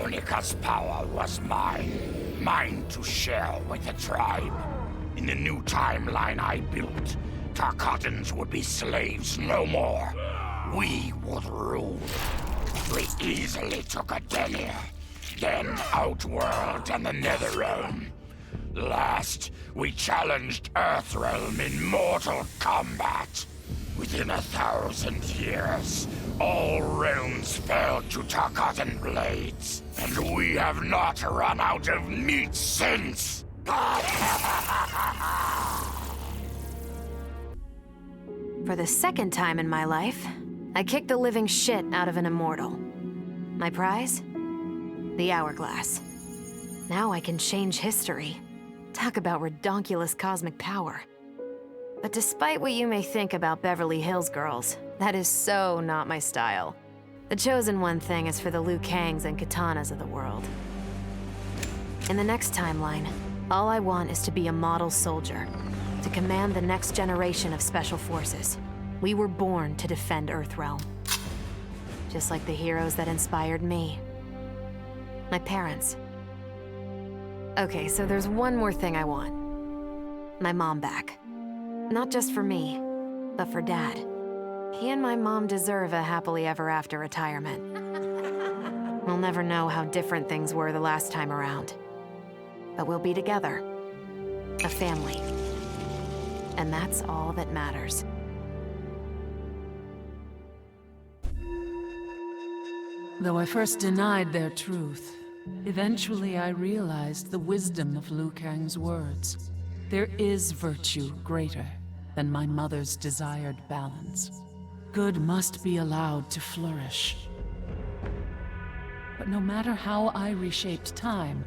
Kronika's power was mine. Mine to share with the tribe. In the new timeline I built, Tarkatans would be slaves no more. We would rule. We easily took Adelia, then Outworld and the Netherrealm. Last, we challenged Earthrealm in mortal combat. Within 1,000 years, all realms fell to Tarkatan blades, and we have not run out of meat since! For the second time in my life, I kicked the living shit out of an immortal. My prize? The Hourglass. Now I can change history. Talk about redonkulous cosmic power. But despite what you may think about Beverly Hills girls, that is so not my style. The chosen one thing is for the Liu Kangs and Katanas of the world. In the next timeline, all I want is to be a model soldier, to command the next generation of special forces. We were born to defend Earthrealm. Just like the heroes that inspired me. My parents. Okay, so there's one more thing I want. My mom back. Not just for me, but for Dad. He and my mom deserve a happily ever after retirement. We'll never know how different things were the last time around. But we'll be together. A family. And that's all that matters. Though I first denied their truth, eventually I realized the wisdom of Liu Kang's words. There is virtue greater than my mother's desired balance. Good must be allowed to flourish. But no matter how I reshaped time,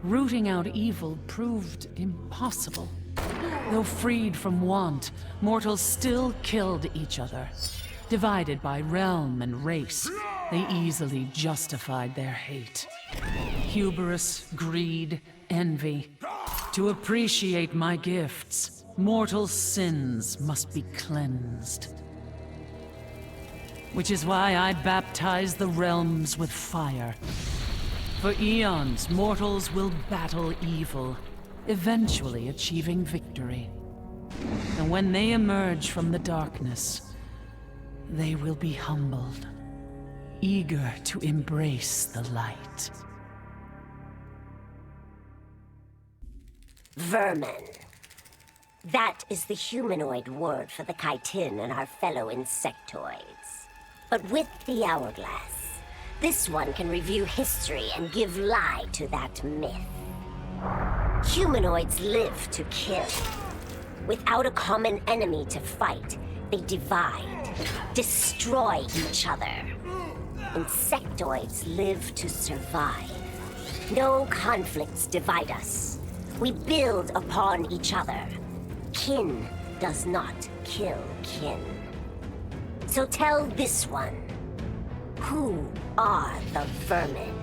rooting out evil proved impossible. Though freed from want, mortals still killed each other. Divided by realm and race, they easily justified their hate. Hubris, greed, envy. To appreciate my gifts, mortal sins must be cleansed. Which is why I baptize the realms with fire. For eons, mortals will battle evil, eventually achieving victory. And when they emerge from the darkness, they will be humbled, eager to embrace the light. Vermin. That is the humanoid word for the chitin and our fellow insectoids. But with the Hourglass, this one can review history and give lie to that myth. Humanoids live to kill. Without a common enemy to fight, they divide, destroy each other. Insectoids live to survive. No conflicts divide us. We build upon each other. Kin does not kill kin. So tell this one, who are the vermin?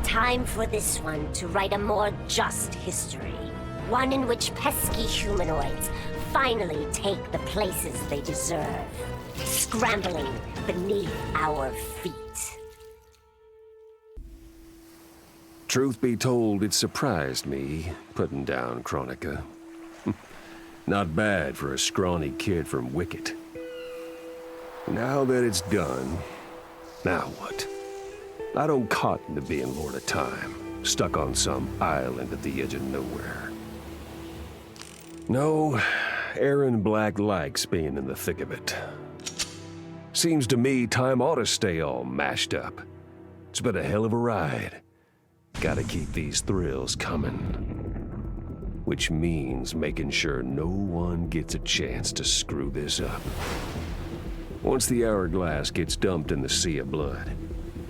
Time for this one to write a more just history. One in which pesky humanoids finally take the places they deserve, scrambling beneath our feet. Truth be told, it surprised me, putting down Kronika. Not bad for a scrawny kid from Wicket. Now that it's done, now what? I don't cotton to being Lord of Time, stuck on some island at the edge of nowhere. No, Aaron Black likes being in the thick of it. Seems to me time ought to stay all mashed up. It's been a hell of a ride. Gotta keep these thrills coming. Which means making sure no one gets a chance to screw this up. Once the Hourglass gets dumped in the sea of blood,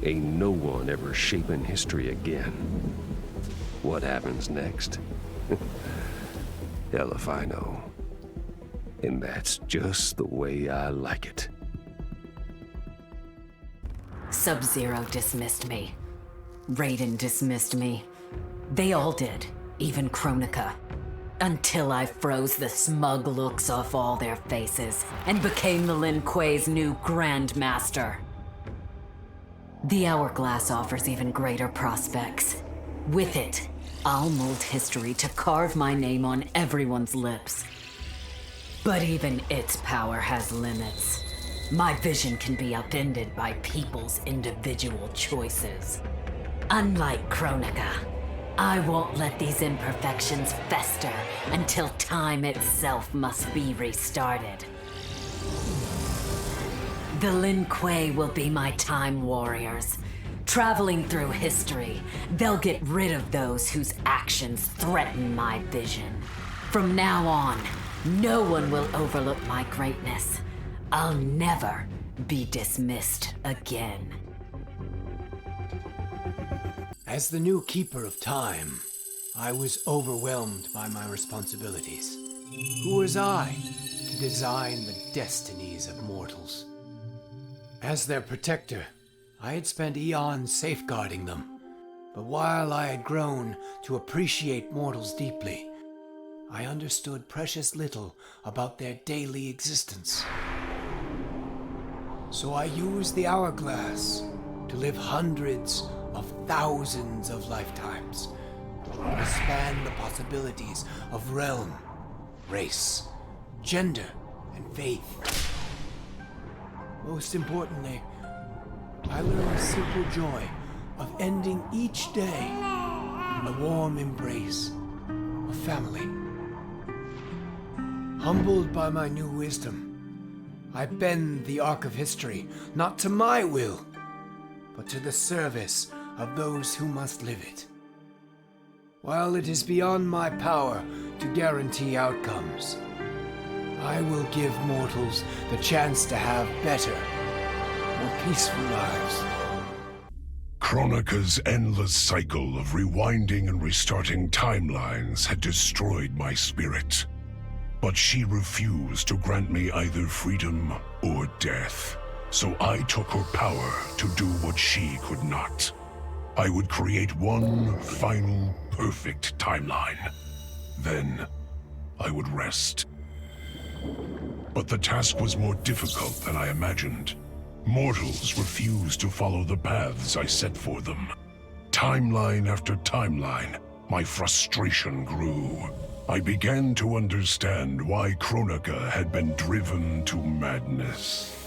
ain't no one ever shaping history again. What happens next? Hell if I know. And that's just the way I like it. Sub-Zero dismissed me. Raiden dismissed me. They all did, even Kronika. Until I froze the smug looks off all their faces and became the Lin Kuei's new Grandmaster. The Hourglass offers even greater prospects. With it, I'll mold history to carve my name on everyone's lips. But even its power has limits. My vision can be upended by people's individual choices. Unlike Kronika, I won't let these imperfections fester until time itself must be restarted. The Lin Kuei will be my time warriors. Traveling through history, they'll get rid of those whose actions threaten my vision. From now on, no one will overlook my greatness. I'll never be dismissed again. As the new Keeper of Time, I was overwhelmed by my responsibilities. Who was I to design the destinies of mortals? As their protector, I had spent eons safeguarding them. But while I had grown to appreciate mortals deeply, I understood precious little about their daily existence. So I used the Hourglass to live hundreds of thousands of lifetimes, to span the possibilities of realm, race, gender, and faith. Most importantly, I learned the simple joy of ending each day in the warm embrace of family. Humbled by my new wisdom, I bend the arc of history not to my will, but to the service of those who must live it. While it is beyond my power to guarantee outcomes, I will give mortals the chance to have better, more peaceful lives. Kronika's endless cycle of rewinding and restarting timelines had destroyed my spirit. But she refused to grant me either freedom or death. So I took her power to do what she could not. I would create one final, perfect timeline. Then I would rest. But the task was more difficult than I imagined. Mortals refused to follow the paths I set for them. Timeline after timeline, my frustration grew. I began to understand why Kronika had been driven to madness.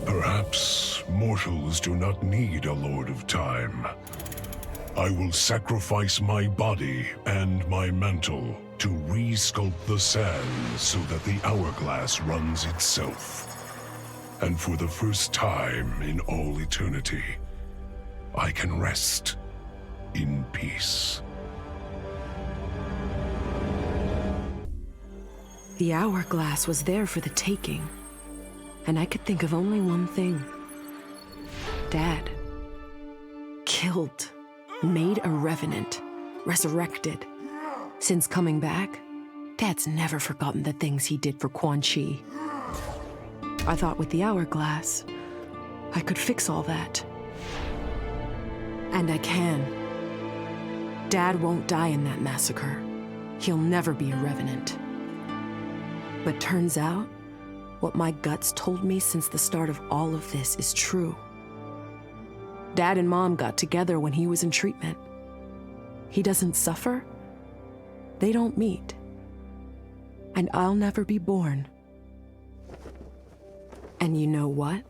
Perhaps mortals do not need a Lord of Time. I will sacrifice my body and my mantle to re-sculpt the sands so that the Hourglass runs itself. And for the first time in all eternity, I can rest in peace. The Hourglass was there for the taking, and I could think of only one thing. Dad. Killed. Made a revenant. Resurrected. Since coming back, Dad's never forgotten the things he did for Quan Chi. I thought with the Hourglass, I could fix all that. And I can. Dad won't die in that massacre. He'll never be a revenant. But turns out, what my guts told me since the start of all of this is true. Dad and Mom got together when he was in treatment. He doesn't suffer. They don't meet. And I'll never be born. And you know what?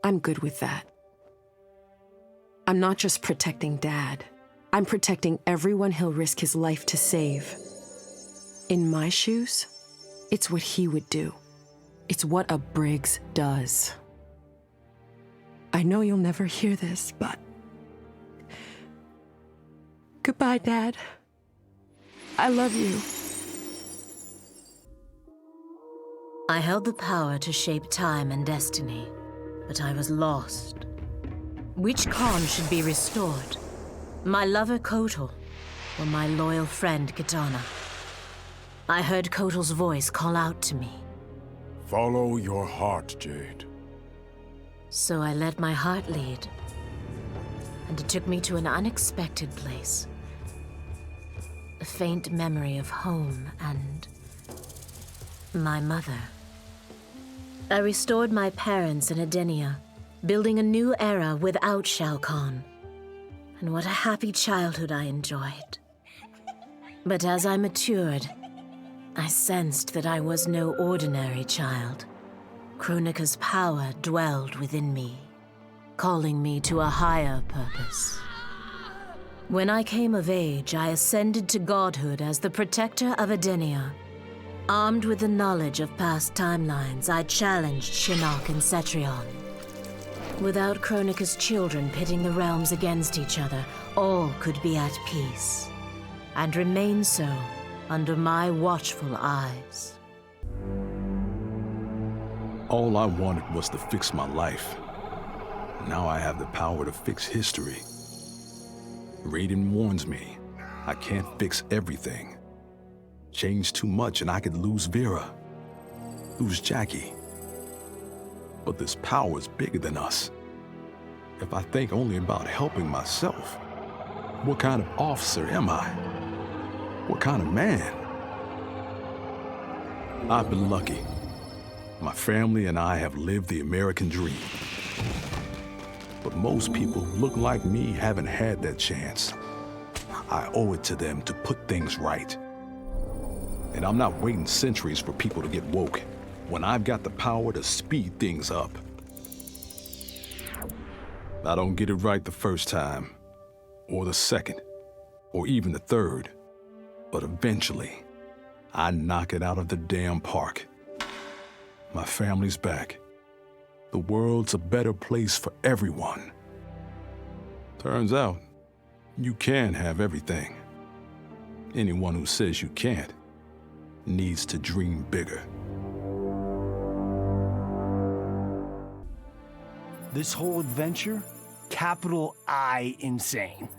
I'm good with that. I'm not just protecting Dad. I'm protecting everyone he'll risk his life to save. In my shoes, it's what he would do. It's what a Briggs does. I know you'll never hear this, but... Goodbye, Dad. I love you. I held the power to shape time and destiny, but I was lost. Which Khan should be restored? My lover Kotal, or my loyal friend Kitana? I heard Kotal's voice call out to me. Follow your heart, Jade. So I let my heart lead, and it took me to an unexpected place. A faint memory of home and my mother. I restored my parents in Edenia, building a new era without Shao Kahn. And what a happy childhood I enjoyed. But as I matured, I sensed that I was no ordinary child. Kronika's power dwelled within me, calling me to a higher purpose. When I came of age, I ascended to godhood as the protector of Edenia. Armed with the knowledge of past timelines, I challenged Shinnok and Cetrion. Without Kronika's children pitting the realms against each other, all could be at peace, and remain so under my watchful eyes. All I wanted was to fix my life. Now I have the power to fix history. Raiden warns me, I can't fix everything. Change too much and I could lose Vera, lose Jackie. But this power is bigger than us. If I think only about helping myself, what kind of officer am I? What kind of man? I've been lucky. My family and I have lived the American dream. But most people who look like me haven't had that chance. I owe it to them to put things right. And I'm not waiting centuries for people to get woke when I've got the power to speed things up. I don't get it right the first time, or the second, or even the third, but eventually, I knock it out of the damn park. My family's back. The world's a better place for everyone. Turns out, you can have everything. Anyone who says you can't needs to dream bigger. This whole adventure, capital I insane.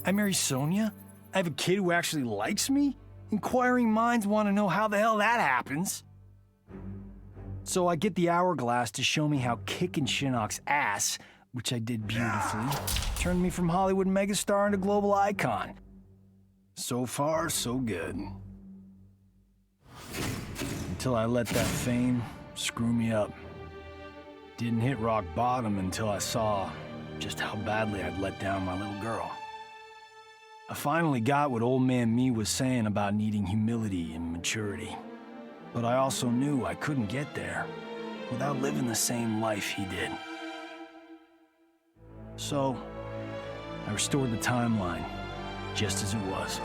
I marry Sonya? I have a kid who actually likes me? Inquiring minds want to know how the hell that happens. So I get the hourglass to show me how kicking Shinnok's ass, which I did beautifully, turned me from Hollywood megastar into global icon. So far, so good. Until I let that fame screw me up. Didn't hit rock bottom until I saw just how badly I'd let down my little girl. I finally got what old man me was saying about needing humility and maturity. But I also knew I couldn't get there without living the same life he did. So, I restored the timeline, just as it was.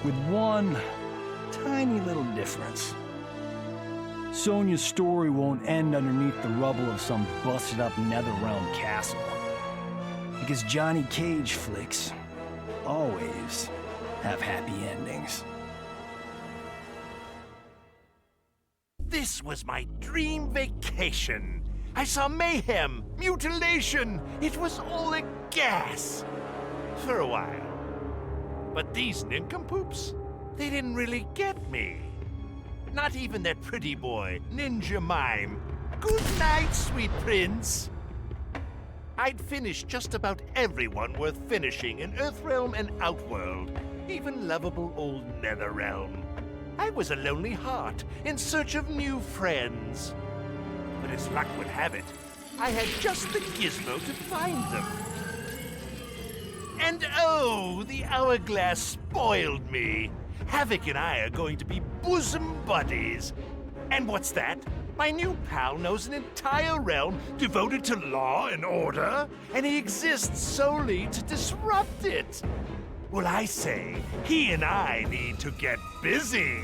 With one tiny little difference. Sonya's story won't end underneath the rubble of some busted-up Netherrealm castle. Because Johnny Cage flicks always have happy endings. This was my dream vacation. I saw mayhem, mutilation. It was all a gas. For a while. But these nincompoops, they didn't really get me. Not even that pretty boy, Ninja Mime. Good night, sweet prince. I'd finished just about everyone worth finishing in Earthrealm and Outworld, even lovable old Netherrealm. I was a lonely heart in search of new friends. But as luck would have it, I had just the gizmo to find them. And oh, the hourglass spoiled me. Havoc and I are going to be bosom buddies. And what's that? My new pal knows an entire realm devoted to law and order, and he exists solely to disrupt it. Well, I say, he and I need to get busy.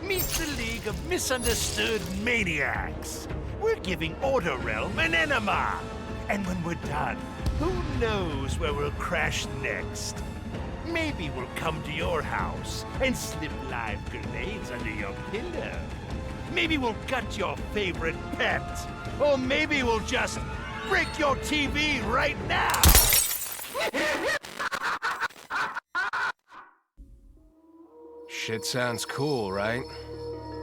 Meet the League of Misunderstood Maniacs. We're giving Order Realm an enema. And when we're done, who knows where we'll crash next? Maybe we'll come to your house and slip live grenades under your pillow. Maybe we'll gut your favorite pet. Or maybe we'll just break your TV right now. Shit sounds cool, right?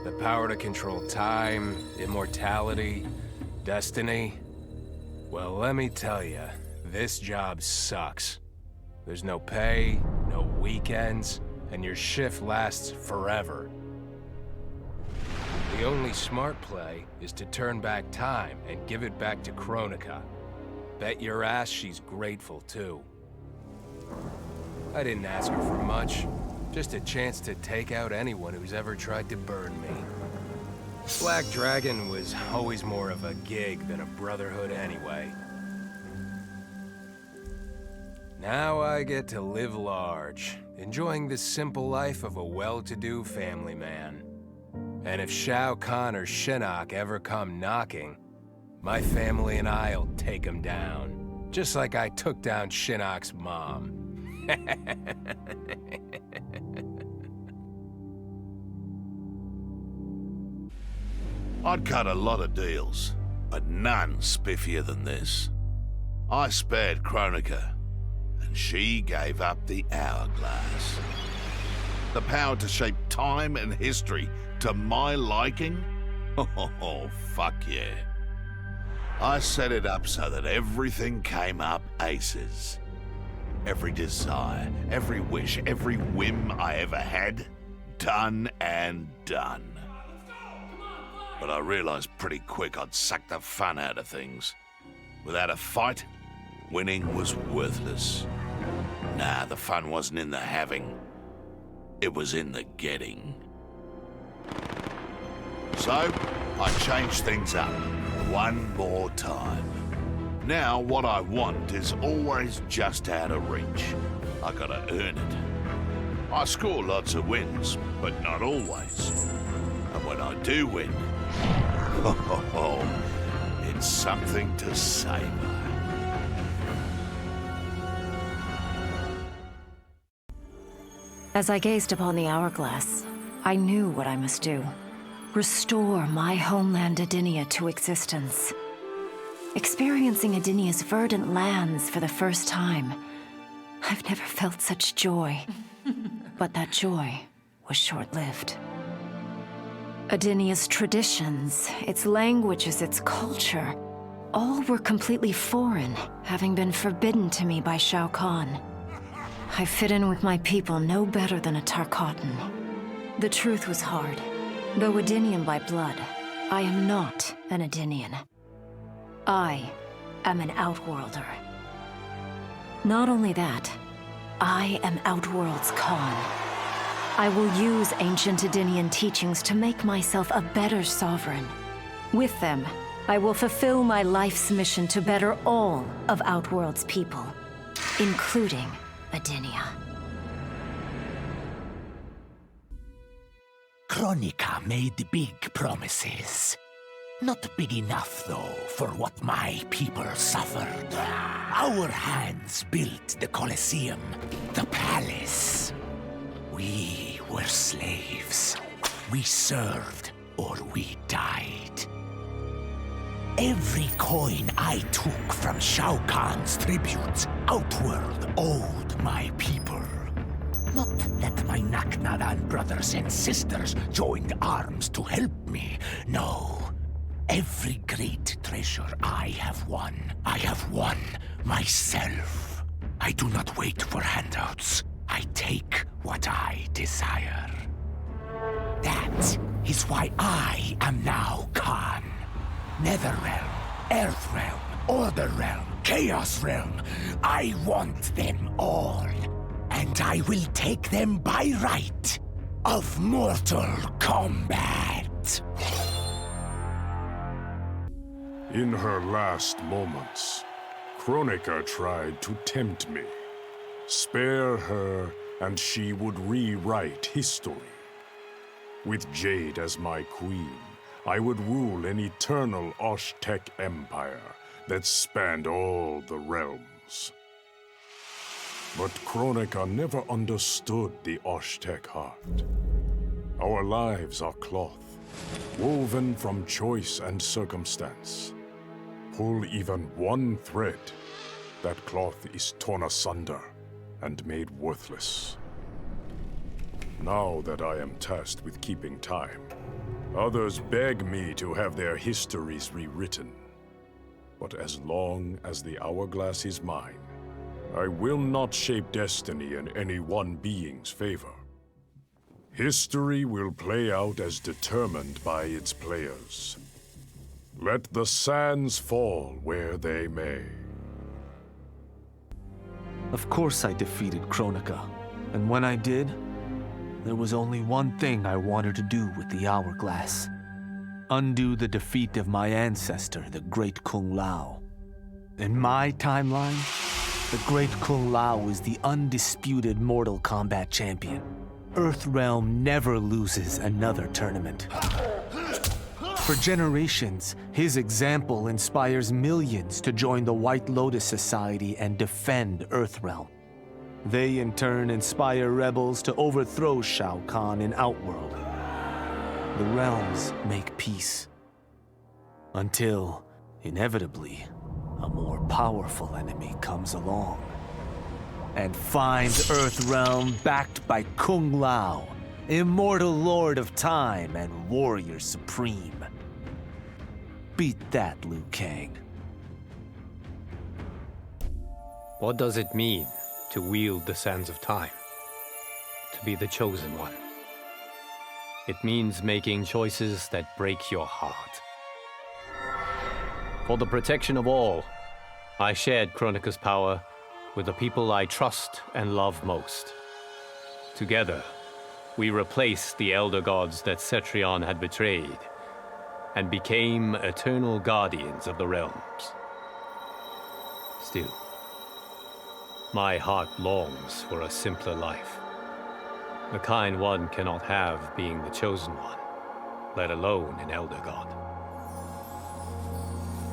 The power to control time, immortality, destiny. Well, let me tell you, this job sucks. There's no pay, no weekends, and your shift lasts forever. The only smart play is to turn back time and give it back to Kronika. Bet your ass she's grateful, too. I didn't ask her for much. Just a chance to take out anyone who's ever tried to burn me. Black Dragon was always more of a gig than a brotherhood anyway. Now I get to live large, enjoying the simple life of a well-to-do family man. And if Shao Kahn or Shinnok ever come knocking, my family and I'll take them down. Just like I took down Shinnok's mom. I'd cut a lot of deals, but none spiffier than this. I spared Kronika, and she gave up the hourglass. The power to shape time and history to my liking? Oh, fuck yeah. I set it up so that everything came up aces. Every desire, every wish, every whim I ever had, done and done. But I realized pretty quick I'd suck the fun out of things. Without a fight, winning was worthless. Nah, the fun wasn't in the having. It was in the getting. So, I changed things up one more time. Now, what I want is always just out of reach. I gotta earn it. I score lots of wins, but not always. And when I do win, it's something to savor. As I gazed upon the hourglass, I knew what I must do. Restore my homeland Edenia to existence. Experiencing Edenia's verdant lands for the first time, I've never felt such joy. But that joy was short-lived. Edenia's traditions, its languages, its culture, all were completely foreign, having been forbidden to me by Shao Kahn. I fit in with my people no better than a Tarkatan. The truth was hard. Though Edenian by blood, I am not an Edenian. I am an Outworlder. Not only that, I am Outworld's Khan. I will use ancient Edenian teachings to make myself a better sovereign. With them, I will fulfill my life's mission to better all of Outworld's people, including Edenia. Kronika made big promises. Not big enough, though, for what my people suffered. Our hands built the Colosseum, the palace. We were slaves. We served or we died. Every coin I took from Shao Kahn's tributes, Outworld owed my people. Not that my Naknaran brothers and sisters joined arms to help me, no. Every great treasure I have won myself. I do not wait for handouts. I take what I desire. That is why I am now Khan. Netherrealm, Earthrealm, Order Realm, Chaos Realm. I want them all. And I will take them by right of Mortal Kombat. In her last moments, Kronika tried to tempt me. Spare her, and she would rewrite history. With Jade as my queen, I would rule an eternal Osh-Tech empire that spanned all the realms. But Kronika never understood the Osh-Tech heart. Our lives are cloth, woven from choice and circumstance. Pull even one thread, that cloth is torn asunder and made worthless. Now that I am tasked with keeping time, others beg me to have their histories rewritten. But as long as the hourglass is mine, I will not shape destiny in any one being's favor. History will play out as determined by its players. Let the sands fall where they may. Of course I defeated Kronika, and when I did, there was only one thing I wanted to do with the hourglass. Undo the defeat of my ancestor, the Great Kung Lao. In my timeline, the Great Kung Lao is the undisputed Mortal Kombat champion. Earthrealm never loses another tournament. For generations, his example inspires millions to join the White Lotus Society and defend Earthrealm. They in turn inspire rebels to overthrow Shao Kahn in Outworld. The realms make peace. Until, inevitably, a more powerful enemy comes along and finds Earthrealm backed by Kung Lao, immortal lord of time and warrior supreme. Beat that, Liu Kang. What does it mean to wield the sands of time? To be the chosen one? It means making choices that break your heart. For the protection of all, I shared Kronika's power with the people I trust and love most. Together, we replaced the elder gods that Cetrion had betrayed, and became eternal guardians of the realms. Still, my heart longs for a simpler life. The kind one cannot have being the chosen one, let alone an elder god.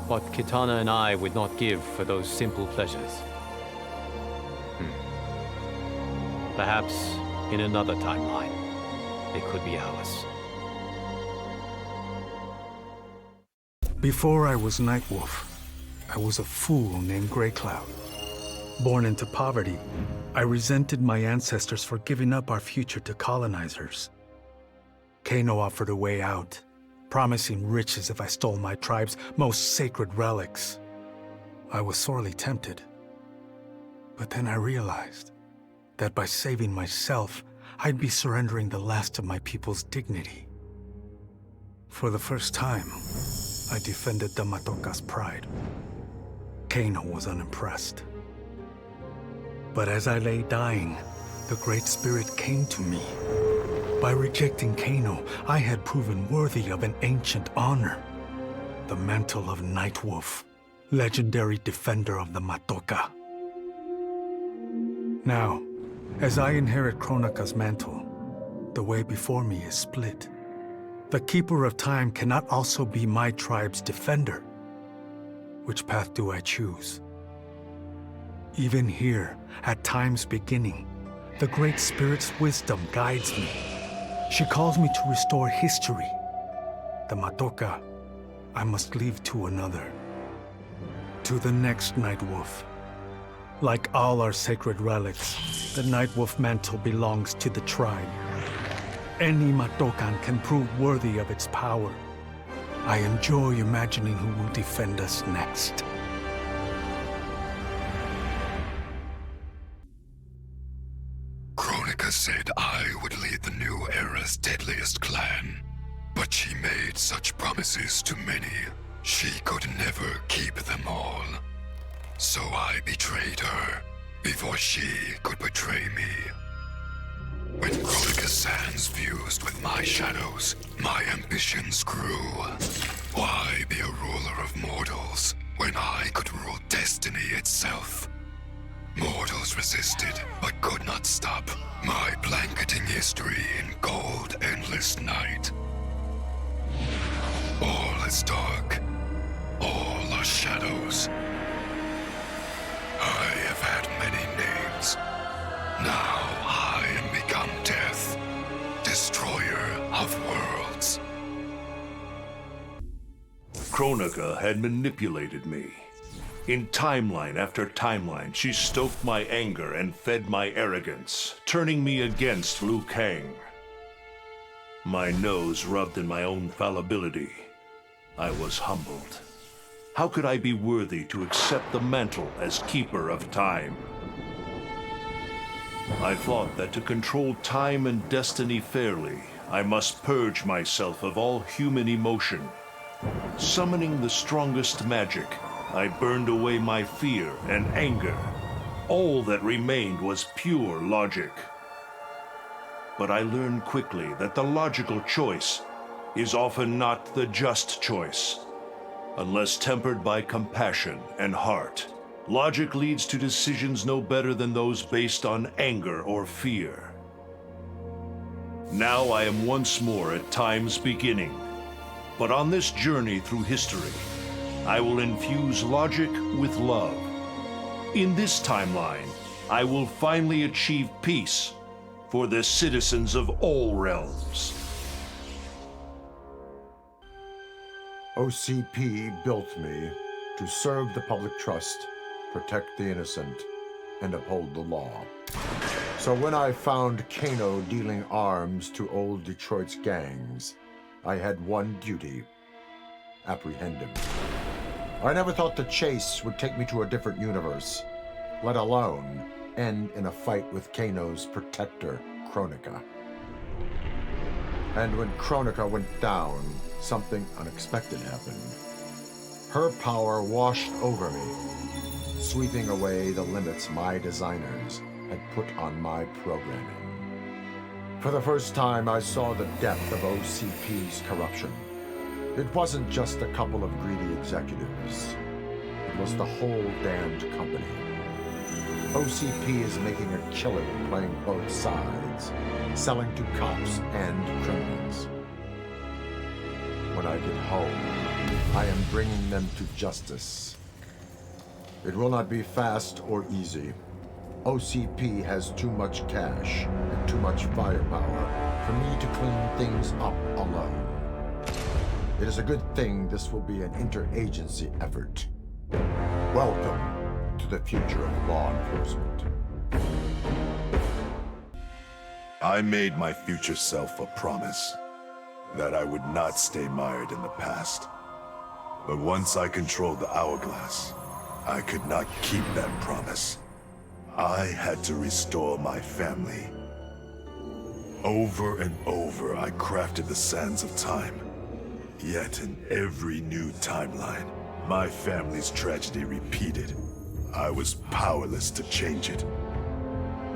What Kitana and I would not give for those simple pleasures. Perhaps in another timeline, it could be ours. Before I was Nightwolf, I was a fool named Grey Cloud. Born into poverty, I resented my ancestors for giving up our future to colonizers. Kano offered a way out, promising riches if I stole my tribe's most sacred relics. I was sorely tempted. But then I realized that by saving myself, I'd be surrendering the last of my people's dignity. For the first time, I defended the Matoka's pride. Kano was unimpressed. But as I lay dying, the Great Spirit came to me. By rejecting Kano, I had proven worthy of an ancient honor. The mantle of Nightwolf, legendary defender of the Matoka. Now, as I inherit Kronika's mantle, the way before me is split. The Keeper of Time cannot also be my tribe's defender. Which path do I choose? Even here, at time's beginning, the Great Spirit's wisdom guides me. She calls me to restore history. The Matoka, I must leave to another. To the next Nightwolf. Like all our sacred relics, the Nightwolf mantle belongs to the tribe. Any Matokan can prove worthy of its power. I enjoy imagining who will defend us next. Kronika said I would lead the new era's deadliest clan. But she made such promises to many, she could never keep them all. So I betrayed her, before she could betray me. When Kronika's sands fused with my shadows, my ambitions grew. Why be a ruler of mortals, when I could rule destiny itself? Mortals resisted, but could not stop my blanketing history in cold, endless night. All is dark. All are shadows. I have had many names. Now I am become Death, destroyer of worlds. Kronika had manipulated me. In timeline after timeline, she stoked my anger and fed my arrogance, turning me against Liu Kang. My nose rubbed in my own fallibility. I was humbled. How could I be worthy to accept the mantle as Keeper of Time? I thought that to control time and destiny fairly, I must purge myself of all human emotion. Summoning the strongest magic, I burned away my fear and anger. All that remained was pure logic. But I learned quickly that the logical choice is often not the just choice. Unless tempered by compassion and heart, logic leads to decisions no better than those based on anger or fear. Now I am once more at time's beginning, but on this journey through history, I will infuse logic with love. In this timeline, I will finally achieve peace for the citizens of all realms. OCP built me to serve the public trust, protect the innocent, and uphold the law. So when I found Kano dealing arms to old Detroit's gangs, I had one duty: apprehend him. I never thought the chase would take me to a different universe, let alone end in a fight with Kano's protector, Kronika. And when Kronika went down, something unexpected happened. Her power washed over me, sweeping away the limits my designers had put on my programming. For the first time, I saw the depth of OCP's corruption. It wasn't just a couple of greedy executives. It was the whole damned company. OCP is making a killing playing both sides, selling to cops and criminals. When I get home, I am bringing them to justice. It will not be fast or easy. OCP has too much cash and too much firepower for me to clean things up alone. It is a good thing this will be an interagency effort. Welcome to the future of law enforcement. I made my future self a promise that I would not stay mired in the past. But once I controlled the hourglass, I could not keep that promise. I had to restore my family. Over and over, I crafted the sands of time. Yet in every new timeline, my family's tragedy repeated. I was powerless to change it.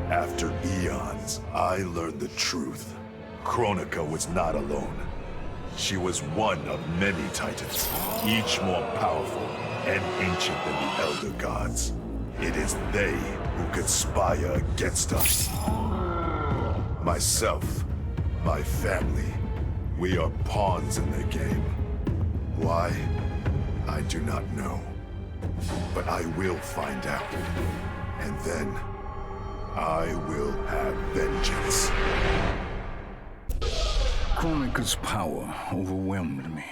After eons, I learned the truth. Kronika was not alone. She was one of many titans, each more powerful and ancient than the Elder Gods. It is they who conspire against us. Myself, my family, we are pawns in their game. Why? I do not know. But I will find out. And then, I will have vengeance. Kronika's power overwhelmed me,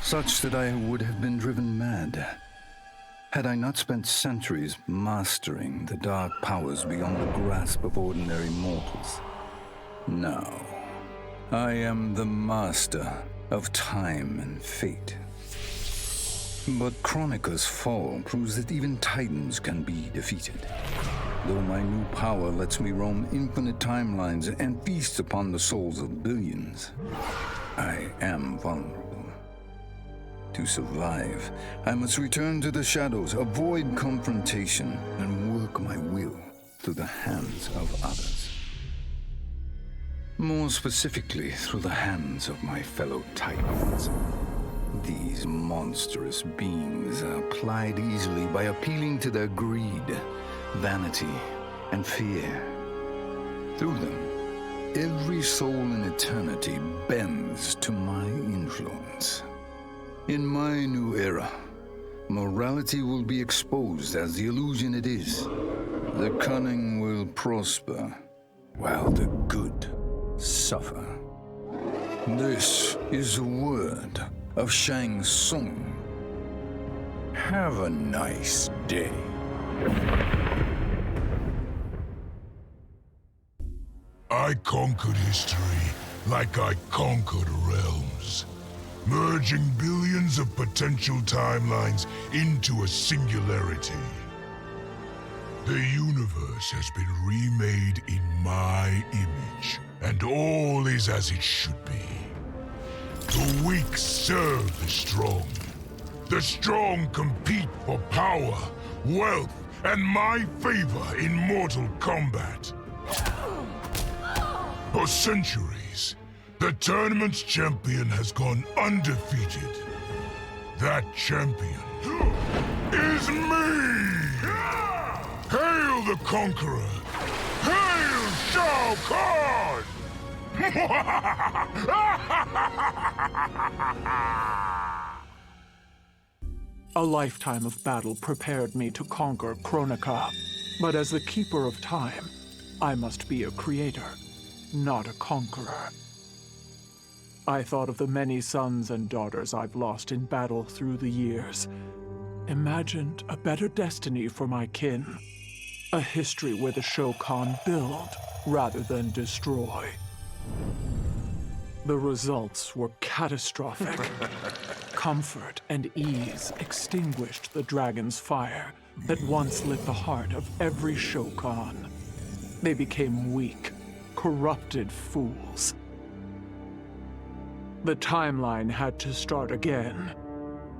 such that I would have been driven mad had I not spent centuries mastering the dark powers beyond the grasp of ordinary mortals. Now, I am the master of time and fate. But Kronika's fall proves that even titans can be defeated. Though my new power lets me roam infinite timelines and feast upon the souls of billions, I am vulnerable. To survive, I must return to the shadows, avoid confrontation, and work my will through the hands of others. More specifically, through the hands of my fellow titans. These monstrous beings are plied easily by appealing to their greed, vanity, and fear. Through them, every soul in eternity bends to my influence. In my new era, morality will be exposed as the illusion it is. The cunning will prosper, while the good suffer. This is the word of Shang Tsung. Have a nice day. I conquered history like I conquered realms, merging billions of potential timelines into a singularity. The universe has been remade in my image, and all is as it should be. The weak serve the strong. The strong compete for power, wealth, and my favor in mortal combat. For centuries, the tournament's champion has gone undefeated. That champion is me! Hail the Conqueror! Hail Shao Kahn! A lifetime of battle prepared me to conquer Kronika. But as the Keeper of Time, I must be a creator, not a conqueror. I thought of the many sons and daughters I've lost in battle through the years. Imagined a better destiny for my kin. A history where the Shokan build rather than destroy. The results were catastrophic. Comfort and ease extinguished the dragon's fire that once lit the heart of every Shokan. They became weak, corrupted fools. The timeline had to start again.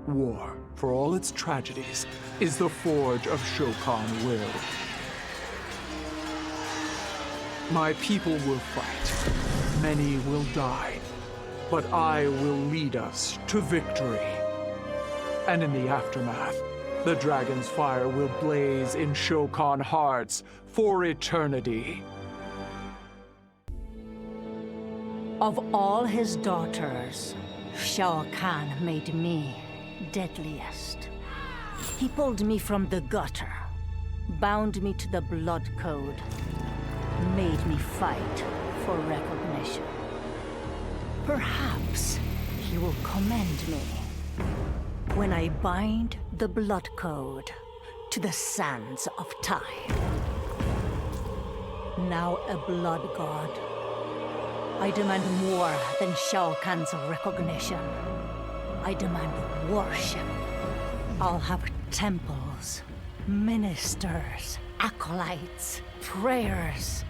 War, for all its tragedies, is the forge of Shokan will. My people will fight. Many will die. But I will lead us to victory. And in the aftermath, the dragon's fire will blaze in Shokan hearts for eternity. Of all his daughters, Shao Kahn made me deadliest. He pulled me from the gutter, bound me to the blood code, made me fight for recognition. Perhaps he will commend me when I bind the blood code to the sands of time. Now a blood god, I demand more than Shao Kahn's recognition. I demand worship. I'll have temples, ministers, acolytes, prayers,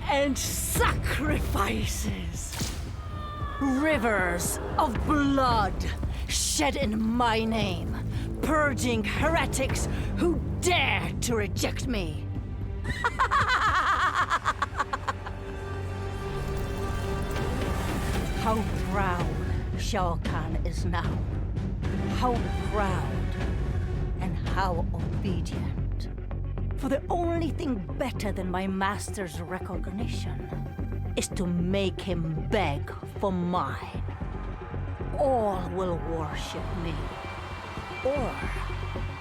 and sacrifices. Rivers of blood shed in my name, purging heretics who dare to reject me. How proud Shao Kahn is now. How proud and how obedient. For the only thing better than my master's recognition is to make him beg for mine. All will worship me, or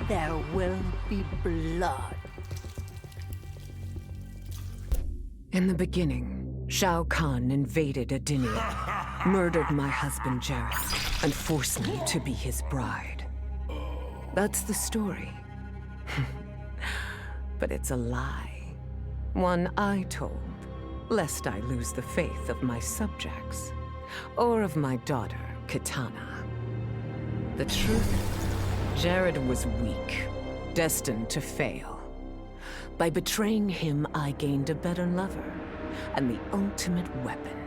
there will be blood. In the beginning, Shao Kahn invaded Adenia, murdered my husband Jared, and forced me to be his bride. That's the story. But it's a lie. One I told, lest I lose the faith of my subjects, or of my daughter, Kitana. The truth, Jared was weak, destined to fail. By betraying him, I gained a better lover, and the ultimate weapon.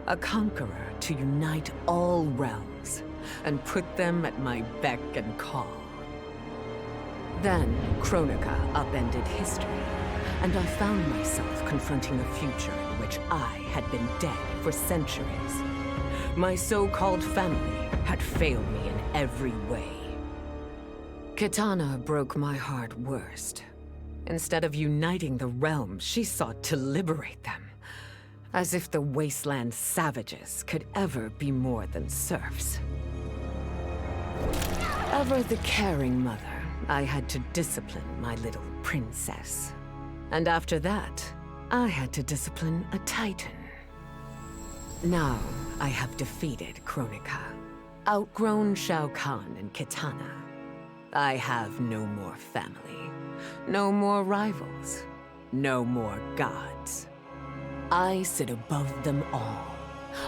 A conqueror to unite all realms, and put them at my beck and call. Then, Kronika upended history, and I found myself confronting a future in which I had been dead for centuries. My so-called family had failed me in every way. Kitana broke my heart worst. Instead of uniting the realms, she sought to liberate them. As if the wasteland savages could ever be more than serfs. Ever the caring mother, I had to discipline my little princess. And after that, I had to discipline a titan. Now, I have defeated Kronika, outgrown Shao Kahn and Kitana. I have no more family, no more rivals, no more gods. I sit above them all,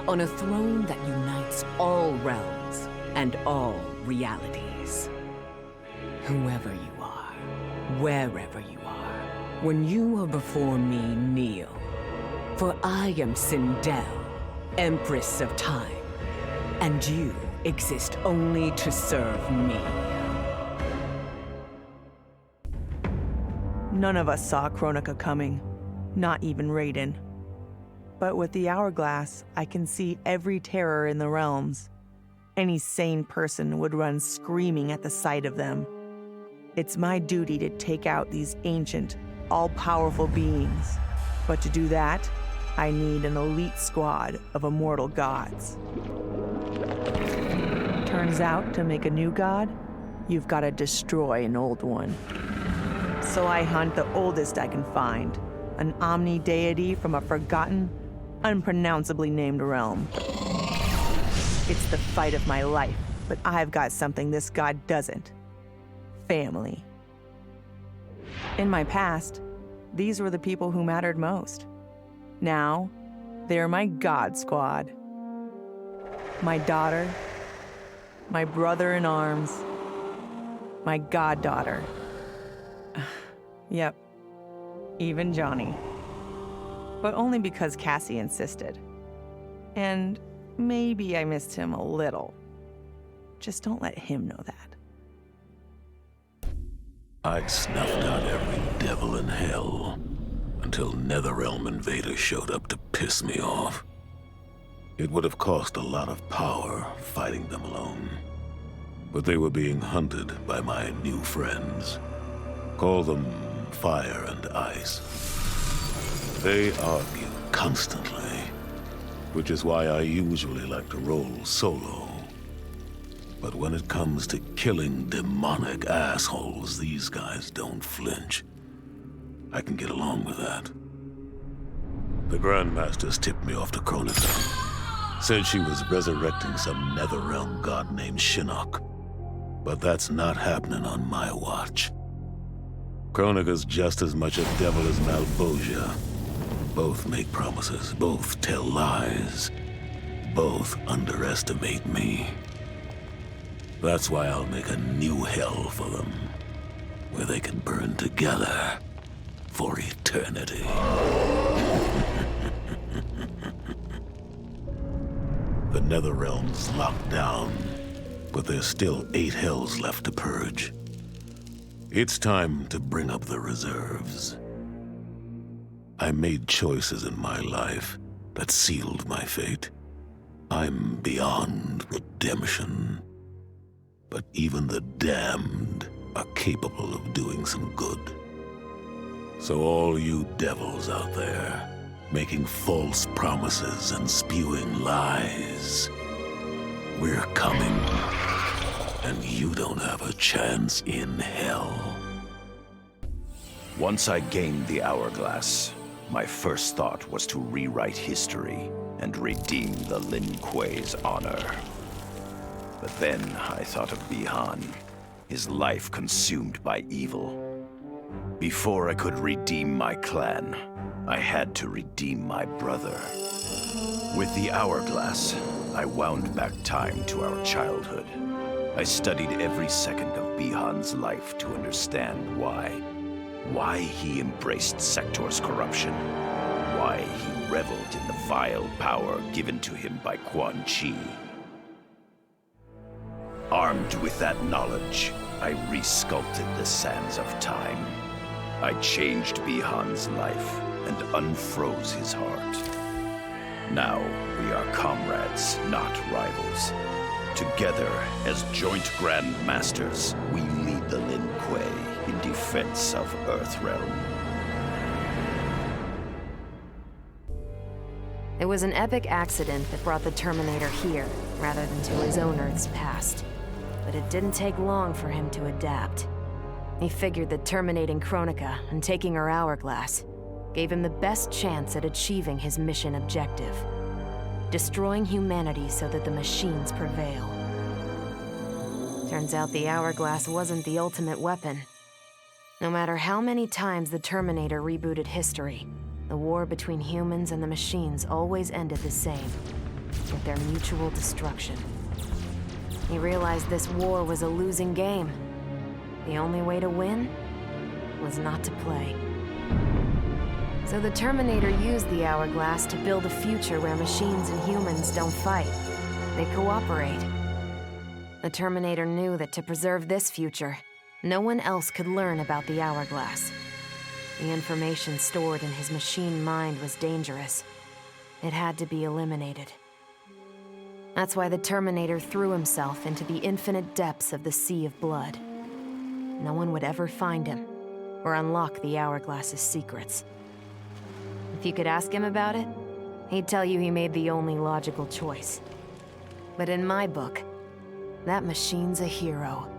on a throne that unites all realms and all realities. Whoever you are, wherever you are, When you are before me, kneel. For I am Sindel, Empress of Time, and you exist only to serve me. None of us saw Kronika coming, not even Raiden. But with the hourglass, I can see every terror in the realms. Any sane person would run screaming at the sight of them. It's my duty to take out these ancient, all-powerful beings. But to do that, I need an elite squad of immortal gods. Turns out, to make a new god, you've got to destroy an old one. So I hunt the oldest I can find, an omni deity from a forgotten, unpronounceably named realm. It's the fight of my life, but I've got something this god doesn't. Family. In my past, these were the people who mattered most. Now, they're my god squad. My daughter, my brother in arms, my goddaughter. Yep, even Johnny. But only because Cassie insisted. And maybe I missed him a little. Just don't let him know that. I'd snuffed out every devil in hell until Netherrealm invaders showed up to piss me off. It would have cost a lot of power fighting them alone. But they were being hunted by my new friends. Call them Fire and Ice. They argue constantly, which is why I usually like to roll solo. But when it comes to killing demonic assholes, these guys don't flinch. I can get along with that. The Grandmasters tipped me off to Kronika. Said she was resurrecting some Netherrealm god named Shinnok. But that's not happening on my watch. Kronika's just as much a devil as Malbosia. Both make promises, both tell lies, both underestimate me. That's why I'll make a new hell for them, where they can burn together for eternity. The Netherrealm's locked down, but there's still 8 hells left to purge. It's time to bring up the reserves. I made choices in my life that sealed my fate. I'm beyond redemption. But even the damned are capable of doing some good. So all you devils out there, making false promises and spewing lies, we're coming, and you don't have a chance in hell. Once I gained the hourglass, my first thought was to rewrite history and redeem the Lin Kuei's honor. But then I thought of Bihan, his life consumed by evil. Before I could redeem my clan, I had to redeem my brother. With the hourglass, I wound back time to our childhood. I studied every second of Bihan's life to understand why. Why he embraced Sector's corruption. Why he reveled in the vile power given to him by Quan Chi. Armed with that knowledge, I resculpted the sands of time. I changed Bihan's life and unfroze his heart. Now we are comrades, not rivals. Together, as joint Grand Masters, we lead the Lin Kuei in defense of Earthrealm. It was an epic accident that brought the Terminator here, rather than to his own Earth's past. But it didn't take long for him to adapt. He figured that terminating Kronika and taking her hourglass gave him the best chance at achieving his mission objective. Destroying humanity so that the machines prevail. Turns out the hourglass wasn't the ultimate weapon. No matter how many times the Terminator rebooted history, the war between humans and the machines always ended the same, with their mutual destruction. He realized this war was a losing game. The only way to win was not to play. So the Terminator used the hourglass to build a future where machines and humans don't fight. They cooperate. The Terminator knew that to preserve this future, no one else could learn about the hourglass. The information stored in his machine mind was dangerous. It had to be eliminated. That's why the Terminator threw himself into the infinite depths of the Sea of Blood. No one would ever find him, or unlock the hourglass's secrets. If you could ask him about it, he'd tell you he made the only logical choice. But in my book, that machine's a hero.